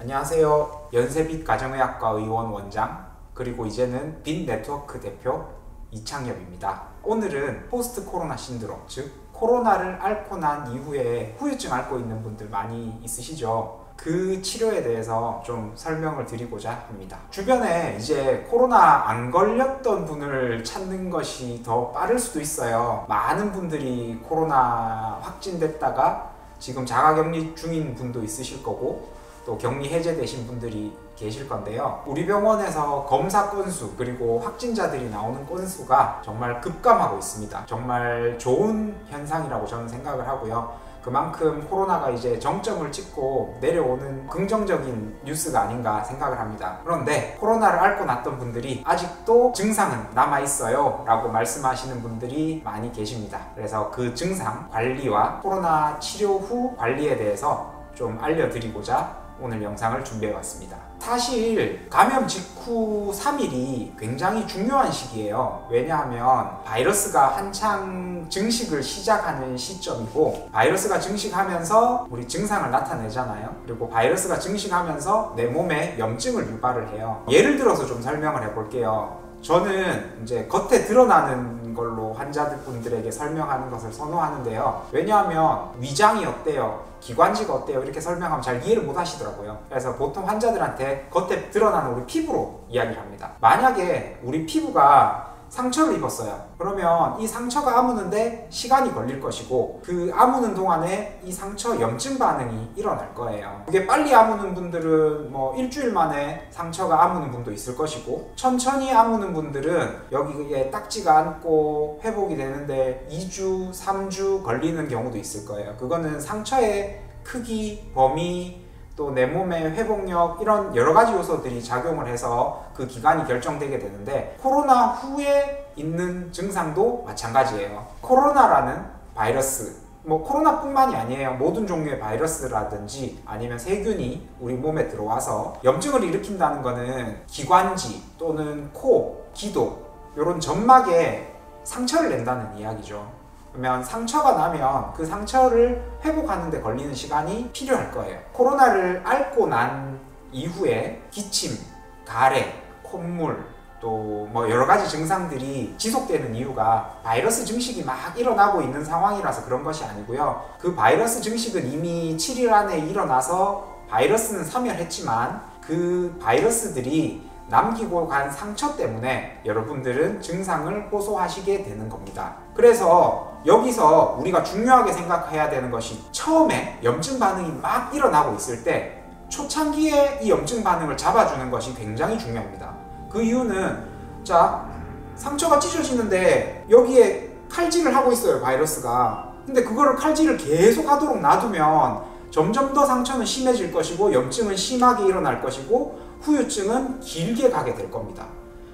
안녕하세요. 연세빛 가정의학과 의원 원장, 그리고 이제는 빛 네트워크 대표 이창엽입니다. 오늘은 포스트 코로나 신드롬, 즉 코로나를 앓고 난 이후에 후유증 앓고 있는 분들 많이 있으시죠? 그 치료에 대해서 좀 설명을 드리고자 합니다. 주변에 이제 코로나 안 걸렸던 분을 찾는 것이 더 빠를 수도 있어요. 많은 분들이 코로나 확진됐다가 지금 자가격리 중인 분도 있으실 거고, 또 격리 해제되신 분들이 계실 건데요. 우리 병원에서 검사 건수 그리고 확진자들이 나오는 건수가 정말 급감하고 있습니다. 정말 좋은 현상이라고 저는 생각을 하고요. 그만큼 코로나가 이제 정점을 찍고 내려오는 긍정적인 뉴스가 아닌가 생각을 합니다. 그런데 코로나를 앓고 났던 분들이 아직도 증상은 남아있어요 라고 말씀하시는 분들이 많이 계십니다. 그래서 그 증상 관리와 코로나 치료 후 관리에 대해서 좀 알려드리고자 오늘 영상을 준비해봤습니다. 사실 감염 직후 3일이 굉장히 중요한 시기예요. 왜냐하면 바이러스가 한창 증식을 시작하는 시점이고, 바이러스가 증식하면서 우리 증상을 나타내잖아요. 그리고 바이러스가 증식하면서 내 몸에 염증을 유발을 해요. 예를 들어서 좀 설명을 해볼게요. 저는 이제 겉에 드러나는 걸로 환자분들에게 설명하는 것을 선호하는데요. 왜냐하면 위장이 어때요? 기관지가 어때요? 이렇게 설명하면 잘 이해를 못 하시더라고요. 그래서 보통 환자들한테 겉에 드러나는 우리 피부로 이야기를 합니다. 만약에 우리 피부가 상처를 입었어요. 그러면 이 상처가 아무는데 시간이 걸릴 것이고, 그 아무는 동안에 이 상처 염증 반응이 일어날 거예요. 그게 빨리 아무는 분들은 뭐 일주일 만에 상처가 아무는 분도 있을 것이고, 천천히 아무는 분들은 여기에 딱지가 않고 회복이 되는데 2주, 3주 걸리는 경우도 있을 거예요. 그거는 상처의 크기, 범위, 또 내 몸의 회복력, 이런 여러 가지 요소들이 작용을 해서 그 기간이 결정되게 되는데, 코로나 후에 있는 증상도 마찬가지예요. 코로나라는 바이러스, 뭐 코로나뿐만이 아니에요. 모든 종류의 바이러스라든지 아니면 세균이 우리 몸에 들어와서 염증을 일으킨다는 거는 기관지 또는 코, 기도, 이런 점막에 상처를 낸다는 이야기죠. 그러면 상처가 나면 그 상처를 회복하는 데 걸리는 시간이 필요할 거예요. 코로나를 앓고 난 이후에 기침, 가래, 콧물, 또 뭐 여러 가지 증상들이 지속되는 이유가 바이러스 증식이 막 일어나고 있는 상황이라서 그런 것이 아니고요. 그 바이러스 증식은 이미 7일 안에 일어나서 바이러스는 사멸했지만 그 바이러스들이 남기고 간 상처 때문에 여러분들은 증상을 호소하시게 되는 겁니다. 그래서 여기서 우리가 중요하게 생각해야 되는 것이, 처음에 염증 반응이 막 일어나고 있을 때 초창기에 이 염증 반응을 잡아주는 것이 굉장히 중요합니다. 그 이유는, 자, 상처가 찢어지는데 여기에 칼질을 하고 있어요, 바이러스가. 근데 그거를 칼질을 계속 하도록 놔두면 점점 더 상처는 심해질 것이고, 염증은 심하게 일어날 것이고, 후유증은 길게 가게 될 겁니다.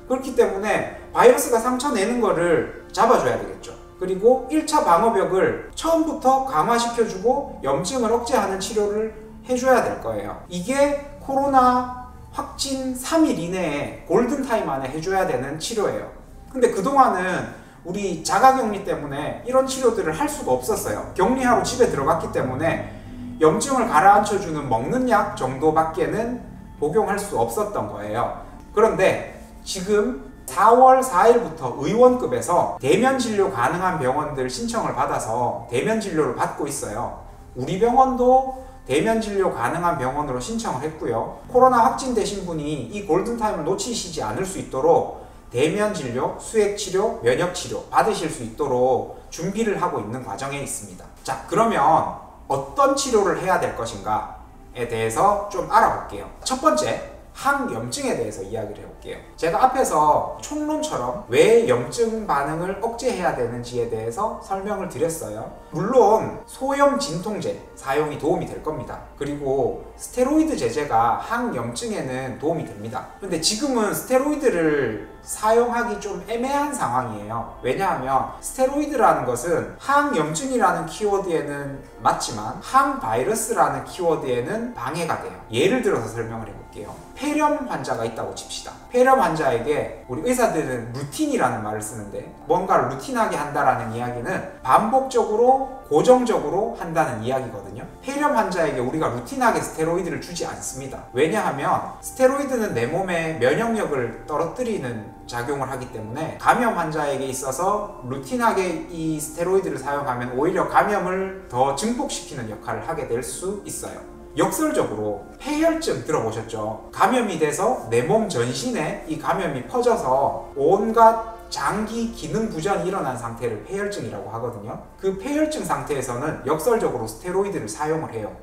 그렇기 때문에 바이러스가 상처 내는 거를 잡아줘야 되겠죠. 그리고 1차 방어벽을 처음부터 강화시켜주고 염증을 억제하는 치료를 해줘야 될 거예요. 이게 코로나 확진 3일 이내에 골든타임 안에 해줘야 되는 치료예요. 근데 그동안은 우리 자가격리 때문에 이런 치료들을 할 수가 없었어요. 격리하고 집에 들어갔기 때문에 염증을 가라앉혀주는 먹는 약 정도밖에는 복용할 수 없었던 거예요. 그런데 지금 4월 4일부터 의원급에서 대면 진료 가능한 병원들 신청을 받아서 대면 진료를 받고 있어요. 우리 병원도 대면 진료 가능한 병원으로 신청을 했고요. 코로나 확진되신 분이 이 골든타임을 놓치시지 않을 수 있도록 대면 진료, 수액 치료, 면역 치료 받으실 수 있도록 준비를 하고 있는 과정에 있습니다. 자, 그러면 어떤 치료를 해야 될 것인가에 대해서 좀 알아볼게요. 첫 번째, 항염증에 대해서 이야기를 해볼게요. 제가 앞에서 총론처럼 왜 염증 반응을 억제해야 되는지에 대해서 설명을 드렸어요. 물론 소염 진통제 사용이 도움이 될 겁니다. 그리고 스테로이드 제제가 항염증에는 도움이 됩니다. 근데 지금은 스테로이드를 사용하기 좀 애매한 상황이에요. 왜냐하면 스테로이드라는 것은 항염증이라는 키워드에는 맞지만 항바이러스라는 키워드에는 방해가 돼요. 예를 들어서 설명을 해볼게요. 폐렴 환자가 있다고 칩시다. 폐렴 환자에게 우리 의사들은 루틴이라는 말을 쓰는데, 뭔가를 루틴하게 한다라는 이야기는 반복적으로 고정적으로 한다는 이야기거든요. 폐렴 환자에게 우리가 루틴하게 스테로이드를 주지 않습니다. 왜냐하면 스테로이드는 내 몸의 면역력을 떨어뜨리는 작용을 하기 때문에 감염 환자에게 있어서 루틴하게 이 스테로이드를 사용하면 오히려 감염을 더 증폭시키는 역할을 하게 될 수 있어요. 역설적으로 폐혈증 들어보셨죠? 감염이 돼서 내 몸 전신에 이 감염이 퍼져서 온갖 장기 기능 부전이 일어난 상태를 폐혈증이라고 하거든요. 그 폐혈증 상태에서는 역설적으로 스테로이드를 사용을 해요.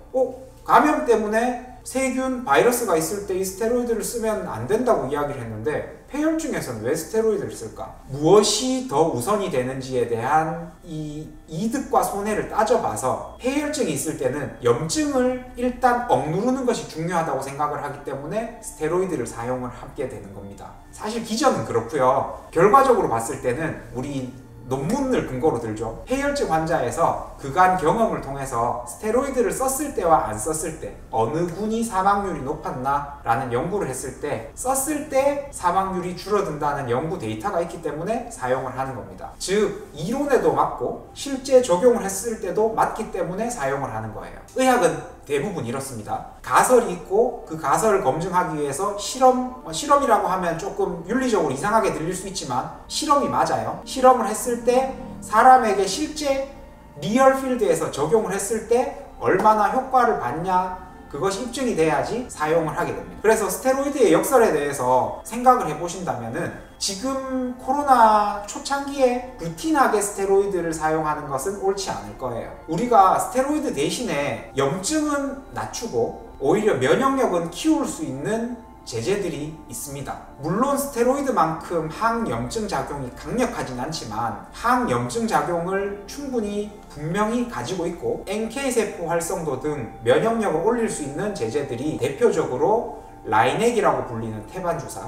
감염 때문에 세균, 바이러스가 있을 때 이 스테로이드를 쓰면 안 된다고 이야기를 했는데 폐혈증에서는 왜 스테로이드를 쓸까? 무엇이 더 우선이 되는지에 대한 이 이득과 손해를 따져봐서 폐혈증이 있을 때는 염증을 일단 억누르는 것이 중요하다고 생각을 하기 때문에 스테로이드를 사용을 하게 되는 겁니다. 사실 기전은 그렇고요. 결과적으로 봤을 때는 우리 논문을 근거로 들죠. 폐혈증 환자에서 그간 경험을 통해서 스테로이드를 썼을 때와 안 썼을 때 어느 군이 사망률이 높았나 라는 연구를 했을 때 썼을 때 사망률이 줄어든다는 연구 데이터가 있기 때문에 사용을 하는 겁니다. 즉 이론에도 맞고 실제 적용을 했을 때도 맞기 때문에 사용을 하는 거예요. 의학은 대부분 이렇습니다. 가설이 있고 그 가설을 검증하기 위해서 실험이라고 하면 조금 윤리적으로 이상하게 들릴 수 있지만 실험이 맞아요. 실험을 했을 때 사람에게 실제 리얼 필드에서 적용을 했을 때 얼마나 효과를 받냐, 그것이 입증이 돼야지 사용을 하게 됩니다. 그래서 스테로이드의 역설에 대해서 생각을 해보신다면은 지금 코로나 초창기에 루틴하게 스테로이드를 사용하는 것은 옳지 않을 거예요. 우리가 스테로이드 대신에 염증은 낮추고 오히려 면역력은 키울 수 있는 제제들이 있습니다. 물론 스테로이드만큼 항염증 작용이 강력하진 않지만 항염증 작용을 충분히 분명히 가지고 있고 NK세포 활성도 등 면역력을 올릴 수 있는 제제들이 대표적으로 라이넥이라고 불리는 태반주사,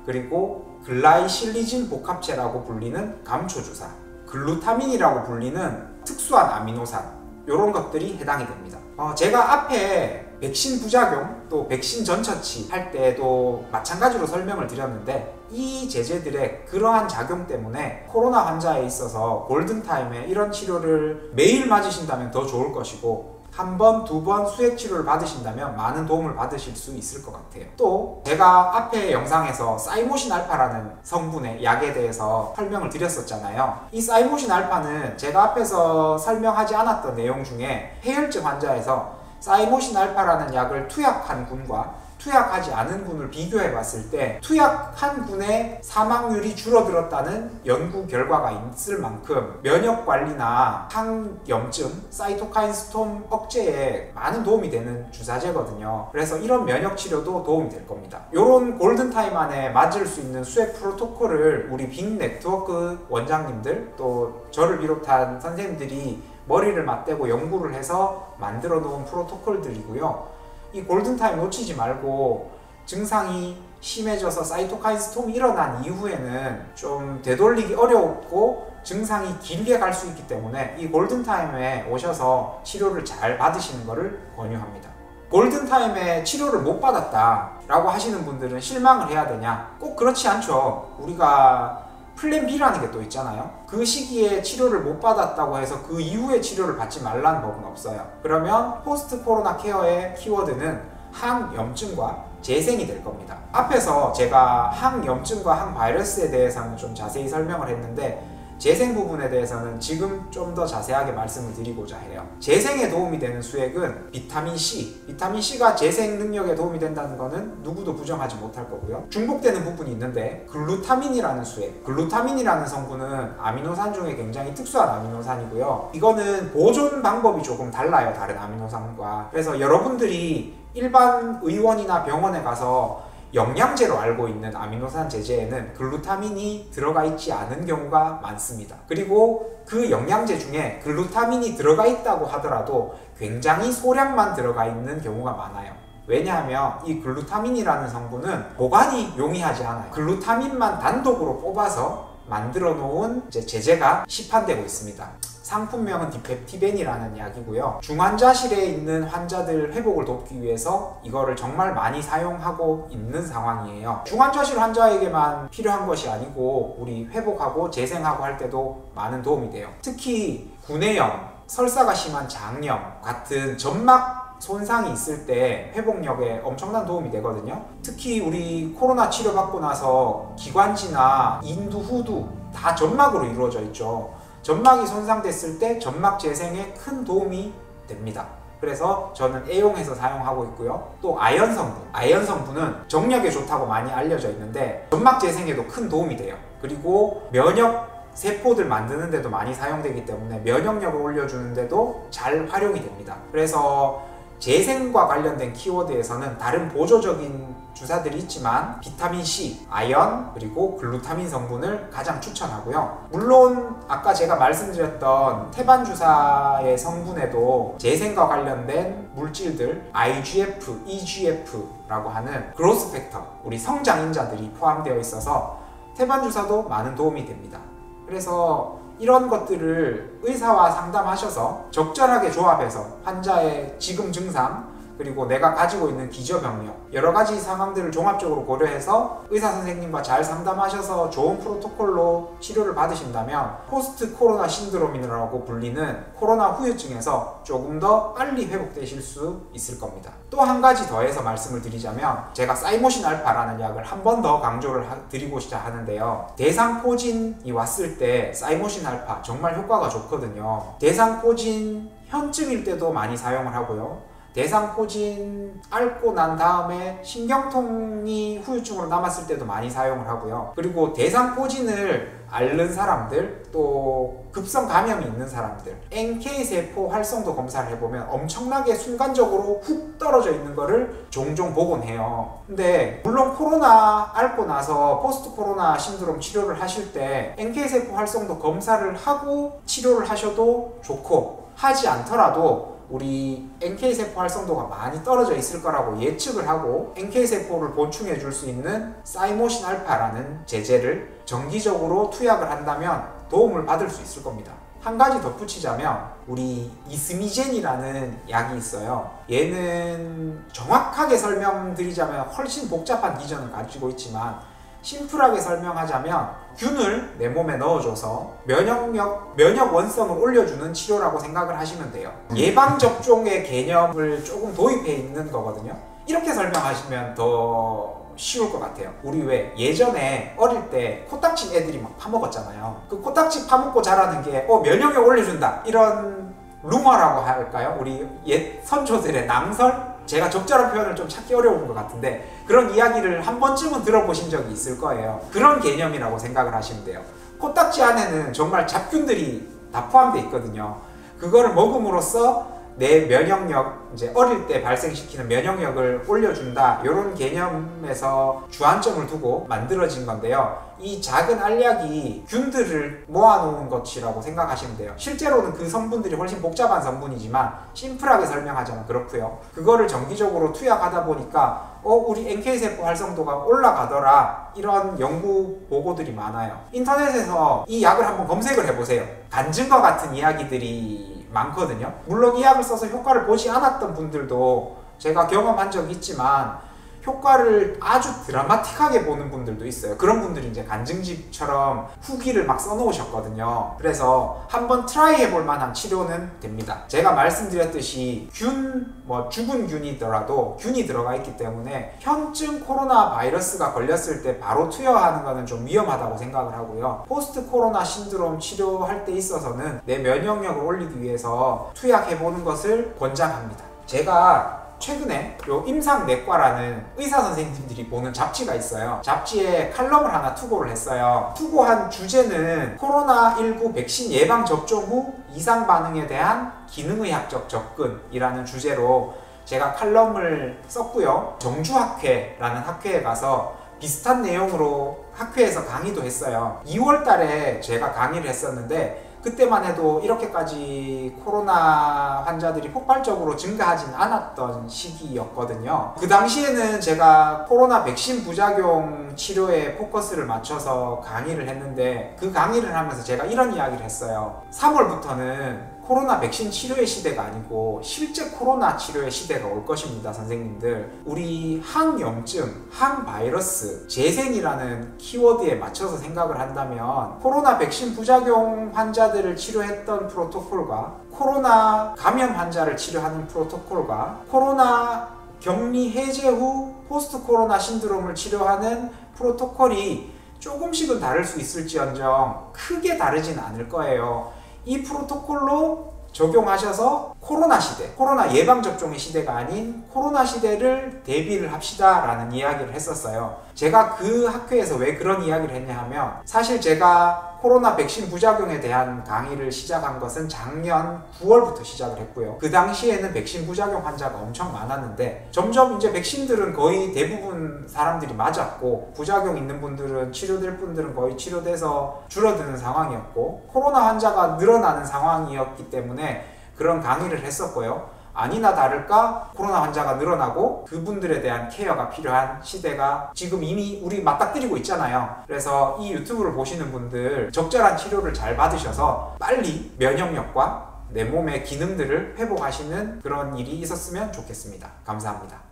그리고 글라이실리진 복합체라고 불리는 감초주사, 글루타민이라고 불리는 특수한 아미노산, 이런 것들이 해당이 됩니다. 제가 앞에 백신 부작용 또 백신 전처치 할 때도 마찬가지로 설명을 드렸는데 이 제제들의 그러한 작용 때문에 코로나 환자에 있어서 골든타임에 이런 치료를 매일 맞으신다면 더 좋을 것이고 한 번, 두 번 수액 치료를 받으신다면 많은 도움을 받으실 수 있을 것 같아요. 또 제가 앞에 영상에서 사이모신 알파라는 성분의 약에 대해서 설명을 드렸었잖아요. 이 사이모신 알파는 제가 앞에서 설명하지 않았던 내용 중에 폐혈증 환자에서 사이모신 알파라는 약을 투약한 군과 투약하지 않은 군을 비교해 봤을 때 투약한 군의 사망률이 줄어들었다는 연구 결과가 있을 만큼 면역 관리나 항염증, 사이토카인 스톰 억제에 많은 도움이 되는 주사제거든요. 그래서 이런 면역 치료도 도움이 될 겁니다. 이런 골든타임 안에 맞을 수 있는 수액 프로토콜을 우리 빅 네트워크 원장님들 또 저를 비롯한 선생님들이 머리를 맞대고 연구를 해서 만들어 놓은 프로토콜들이고요. 이 골든타임 놓치지 말고 증상이 심해져서 사이토카인 스톰이 일어난 이후에는 좀 되돌리기 어렵고 증상이 길게 갈 수 있기 때문에 이 골든타임에 오셔서 치료를 잘 받으시는 것을 권유합니다. 골든타임에 치료를 못 받았다 라고 하시는 분들은 실망을 해야 되냐? 꼭 그렇지 않죠. 우리가 플랜 B라는 게 또 있잖아요. 그 시기에 치료를 못 받았다고 해서 그 이후에 치료를 받지 말라는 법은 없어요. 그러면 포스트 코로나 케어의 키워드는 항염증과 재생이 될 겁니다. 앞에서 제가 항염증과 항바이러스에 대해서는 좀 자세히 설명을 했는데 재생 부분에 대해서는 지금 좀 더 자세하게 말씀을 드리고자 해요. 재생에 도움이 되는 수액은 비타민C. 비타민C가 재생 능력에 도움이 된다는 것은 누구도 부정하지 못할 거고요. 중복되는 부분이 있는데 글루타민이라는 수액. 글루타민이라는 성분은 아미노산 중에 굉장히 특수한 아미노산이고요. 이거는 보존 방법이 조금 달라요. 다른 아미노산과. 그래서 여러분들이 일반 의원이나 병원에 가서 영양제로 알고 있는 아미노산 제제에는 글루타민이 들어가 있지 않은 경우가 많습니다. 그리고 그 영양제 중에 글루타민이 들어가 있다고 하더라도 굉장히 소량만 들어가 있는 경우가 많아요. 왜냐하면 이 글루타민이라는 성분은 보관이 용이하지 않아요. 글루타민만 단독으로 뽑아서 만들어 놓은 제제가 시판되고 있습니다. 상품명은 디펩티벤이라는 약이고요. 중환자실에 있는 환자들 회복을 돕기 위해서 이거를 정말 많이 사용하고 있는 상황이에요. 중환자실 환자에게만 필요한 것이 아니고 우리 회복하고 재생하고 할 때도 많은 도움이 돼요. 특히 구내염, 설사가 심한 장염 같은 점막 손상이 있을 때 회복력에 엄청난 도움이 되거든요. 특히 우리 코로나 치료받고 나서 기관지나 인두, 후두 다 점막으로 이루어져 있죠. 점막이 손상됐을 때 점막 재생에 큰 도움이 됩니다. 그래서 저는 애용해서 사용하고 있고요. 또 아연 성분은 정력에 좋다고 많이 알려져 있는데 점막 재생에도 큰 도움이 돼요. 그리고 면역 세포들 만드는 데도 많이 사용되기 때문에 면역력을 올려주는 데도 잘 활용이 됩니다. 그래서 재생과 관련된 키워드에서는 다른 보조적인 주사들이 있지만 비타민C, 아연, 그리고 글루타민 성분을 가장 추천하고요. 물론 아까 제가 말씀드렸던 태반 주사의 성분에도 재생과 관련된 물질들 IGF, EGF라고 하는 그로스 팩터, 우리 성장인자들이 포함되어 있어서 태반 주사도 많은 도움이 됩니다. 그래서 이런 것들을 의사와 상담하셔서 적절하게 조합해서 환자의 지금 증상 그리고 내가 가지고 있는 기저병력 여러 가지 상황들을 종합적으로 고려해서 의사 선생님과 잘 상담하셔서 좋은 프로토콜로 치료를 받으신다면 포스트 코로나 신드롬이라고 불리는 코로나 후유증에서 조금 더 빨리 회복되실 수 있을 겁니다. 또 한 가지 더해서 말씀을 드리자면 제가 사이모신 알파라는 약을 한 번 더 강조를 드리고자 하는데요. 대상포진이 왔을 때 사이모신 알파 정말 효과가 좋거든요. 대상포진 현증일 때도 많이 사용을 하고요. 대상포진 앓고 난 다음에 신경통이 후유증으로 남았을 때도 많이 사용을 하고요. 그리고 대상포진을 앓는 사람들, 또 급성 감염이 있는 사람들 NK세포 활성도 검사를 해보면 엄청나게 순간적으로 훅 떨어져 있는 거를 종종 보곤 해요. 근데 물론 코로나 앓고 나서 포스트 코로나 신드롬 치료를 하실 때 NK세포 활성도 검사를 하고 치료를 하셔도 좋고, 하지 않더라도 우리 NK세포 활성도가 많이 떨어져 있을 거라고 예측을 하고 NK세포를 보충해 줄 수 있는 사이모신 알파라는 제제를 정기적으로 투약을 한다면 도움을 받을 수 있을 겁니다. 한 가지 덧붙이자면 우리 이스미젠이라는 약이 있어요. 얘는 정확하게 설명드리자면 훨씬 복잡한 기전을 가지고 있지만 심플하게 설명하자면 균을 내 몸에 넣어줘서 면역 원성을 올려주는 치료라고 생각을 하시면 돼요. 예방접종의 개념을 조금 도입해 있는 거거든요. 이렇게 설명하시면 더 쉬울 것 같아요. 우리 왜 예전에 어릴 때 코딱지 애들이 막 파먹었잖아요. 그 코딱지 파먹고 자라는 게 면역력 올려준다 이런 루머라고 할까요? 우리 옛 선조들의 낭설? 제가 적절한 표현을 좀 찾기 어려운 것 같은데 그런 이야기를 한 번쯤은 들어보신 적이 있을 거예요. 그런 개념이라고 생각을 하시면 돼요. 코딱지 안에는 정말 잡균들이 다 포함되어 있거든요. 그거를 먹음으로써 내 면역력, 이제 어릴 때 발생시키는 면역력을 올려준다, 이런 개념에서 주안점을 두고 만들어진 건데요. 이 작은 알약이 균들을 모아놓은 것이라고 생각하시면 돼요. 실제로는 그 성분들이 훨씬 복잡한 성분이지만 심플하게 설명하자면 그렇고요. 그거를 정기적으로 투약하다 보니까 우리 NK세포 활성도가 올라가더라, 이런 연구 보고들이 많아요. 인터넷에서 이 약을 한번 검색을 해보세요. 간증과 같은 이야기들이 많거든요. 물론 이 약을 써서 효과를 보지 않았던 분들도 제가 경험한 적이 있지만 효과를 아주 드라마틱하게 보는 분들도 있어요. 그런 분들이 이제 간증집처럼 후기를 막 써놓으셨거든요. 그래서 한번 트라이 해볼 만한 치료는 됩니다. 제가 말씀드렸듯이 죽은 균이더라도 균이 들어가 있기 때문에 현증 코로나 바이러스가 걸렸을 때 바로 투여하는 거는 좀 위험하다고 생각을 하고요. 포스트 코로나 신드롬 치료할 때 있어서는 내 면역력을 올리기 위해서 투약해보는 것을 권장합니다. 제가 최근에 임상내과라는 의사 선생님들이 보는 잡지가 있어요. 잡지에 칼럼을 하나 투고를 했어요. 투고한 주제는 코로나19 백신 예방 접종 후 이상 반응에 대한 기능의학적 접근이라는 주제로 제가 칼럼을 썼고요. 정주학회라는 학회에 가서 비슷한 내용으로 학회에서 강의도 했어요. 2월 달에 제가 강의를 했었는데 그때만 해도 이렇게까지 코로나 환자들이 폭발적으로 증가하진 않았던 시기였거든요. 그 당시에는 제가 코로나 백신 부작용 치료에 포커스를 맞춰서 강의를 했는데, 그 강의를 하면서 제가 이런 이야기를 했어요. 3월부터는 코로나 백신 치료의 시대가 아니고 실제 코로나 치료의 시대가 올 것입니다, 선생님들. 우리 항염증, 항바이러스, 재생이라는 키워드에 맞춰서 생각을 한다면 코로나 백신 부작용 환자들을 치료했던 프로토콜과 코로나 감염 환자를 치료하는 프로토콜과 코로나 격리 해제 후 포스트 코로나 신드롬을 치료하는 프로토콜이 조금씩은 다를 수 있을지언정 크게 다르진 않을 거예요. 이 프로토콜로 적용하셔서 코로나 시대, 코로나 예방접종의 시대가 아닌 코로나 시대를 대비를 합시다 라는 이야기를 했었어요. 제가 그 학회에서 왜 그런 이야기를 했냐 하면, 사실 제가 코로나 백신 부작용에 대한 강의를 시작한 것은 작년 9월부터 시작을 했고요. 그 당시에는 백신 부작용 환자가 엄청 많았는데 점점 이제 백신들은 거의 대부분 사람들이 맞았고, 부작용 있는 분들은, 치료될 분들은 거의 치료돼서 줄어드는 상황이었고, 코로나 환자가 늘어나는 상황이었기 때문에 그런 강의를 했었고요. 아니나 다를까 코로나 환자가 늘어나고 그분들에 대한 케어가 필요한 시대가 지금 이미 우리 맞닥뜨리고 있잖아요. 그래서 이 유튜브를 보시는 분들 적절한 치료를 잘 받으셔서 빨리 면역력과 내 몸의 기능들을 회복하시는 그런 일이 있었으면 좋겠습니다. 감사합니다.